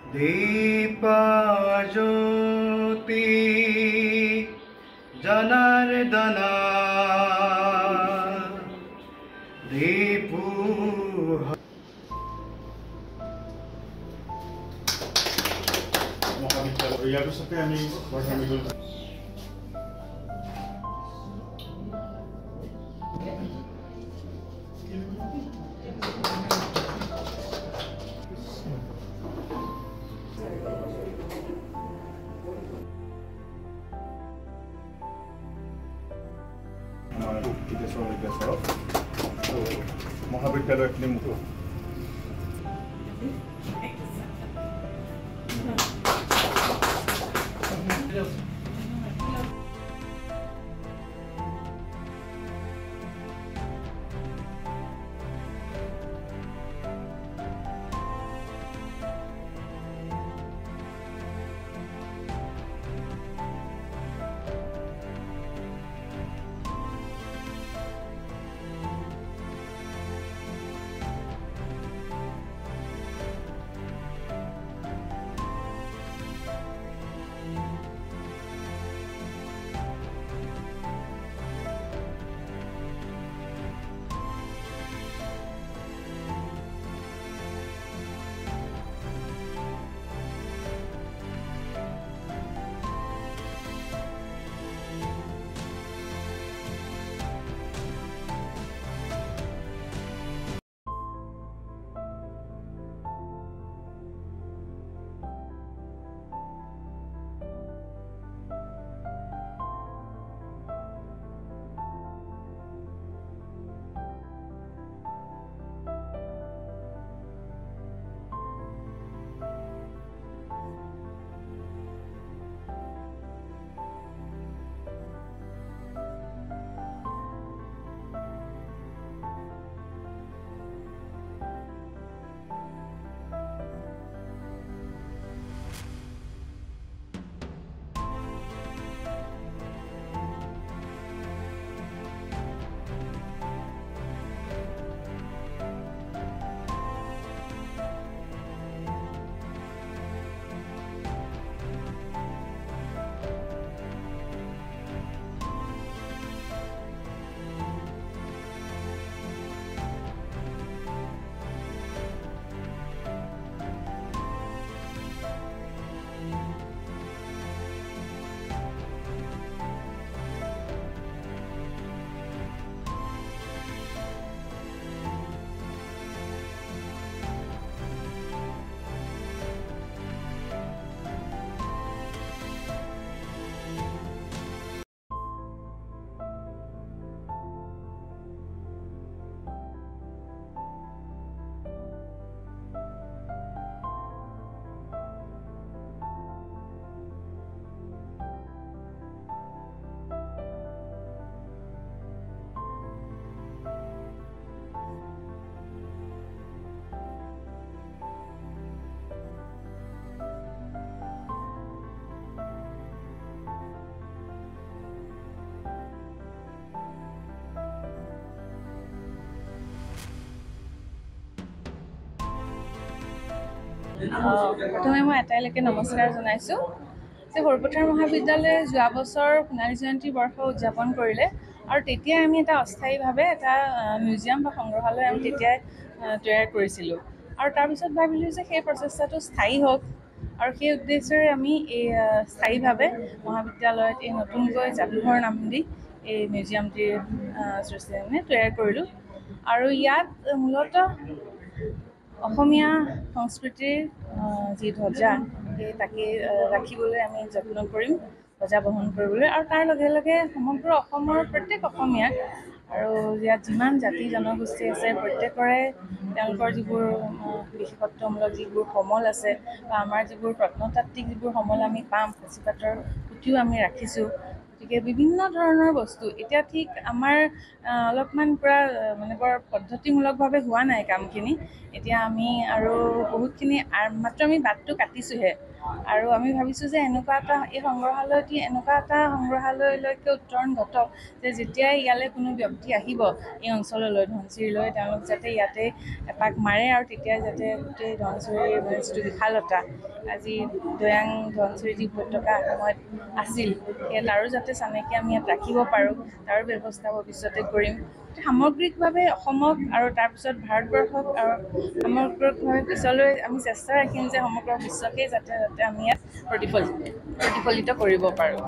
दीपज्योति जनार्दन दीपू ইয়াৰ পিছতে আমি মহাবিদ্যালয়খিনি মুখ প্ৰথমে মই এটাইলৈকে নমস্কাৰ জনাইছোঁ যে সৰুপথাৰ মহাবিদ্যালয়ে যোৱা বছৰ সোণালী জয়ন্তী বৰ্ষ উদযাপন কৰিলে আৰু তেতিয়াই আমি এটা অস্থায়ীভাৱে এটা মিউজিয়াম বা সংগ্ৰহালয় আমি তেতিয়াই তৈয়াৰ কৰিছিলোঁ আৰু তাৰপিছত ভাবিলোঁ যে সেই প্ৰচেষ্টাটো স্থায়ী হওক আৰু সেই উদ্দেশ্যৰে আমি এই স্থায়ীভাৱে মহাবিদ্যালয়ত এই নতুনকৈ যাদুঘৰ নাম দি এই মিউজিয়ামটিৰ সৃষ্টি আমি তৈয়াৰ কৰিলোঁ আৰু ইয়াত মূলতঃ অসমীয়া সংস্কৃতিৰ যি ধ্বজা সেই তাকে ৰাখিবলৈ আমি যত্ন কৰিম ধ্বজা বহন কৰিবলৈ আৰু তাৰ লগে লগে সমগ্ৰ অসমৰ প্ৰত্যেক অসমীয়াক আৰু ইয়াত যিমান জাতি জনগোষ্ঠী আছে প্ৰত্যেকৰে তেওঁলোকৰ যিবোৰ বিশেষত্বমূলক যিবোৰ সমল আছে বা আমাৰ যিবোৰ প্ৰত্নতাত্ত্বিক যিবোৰ সমল আমি পাম সাঁচিপাতৰ পুথিও আমি ৰাখিছোঁ গতিকে বিভিন্ন ধৰণৰ বস্তু এতিয়া ঠিক আমাৰ অলপমান পুৰা মানে বৰ পদ্ধতিমূলকভাৱে হোৱা নাই কামখিনি এতিয়া আমি আৰু বহুতখিনি মাত্ৰ আমি বাটটো কাটিছোঁহে আৰু আমি ভাবিছোঁ যে এনেকুৱা এটা এই সংগ্ৰহালয়টি এনেকুৱা এটা সংগ্ৰহালয়লৈকে উত্তৰণ ঘটক যে যেতিয়াই ইয়ালৈ কোনো ব্যক্তি আহিব এই অঞ্চললৈ ধনশিৰিলৈ তেওঁলোক যাতে ইয়াতে এপাক মাৰে আৰু তেতিয়াই যাতে গোটেই ধনশিৰিৰ যিটো বিশালতা আজি দৈয়াং ধনশিৰি যি উপত্যকা সময়ত আছিল সেই তাৰো যাতে চানেকি আমি ইয়াত ৰাখিব পাৰোঁ তাৰ ব্যৱস্থা ভৱিষ্যতে কৰিম সামগ্ৰিকভাৱে অসমক আৰু তাৰপিছত ভাৰতবৰ্ষক আৰু সামগ্ৰিকভাৱে পিছলৈ আমি চেষ্টা ৰাখিম যে সমগ্ৰ বিশ্বকেই যাতে আমি ইয়াত প্ৰতিফলিত কৰিব পাৰোঁ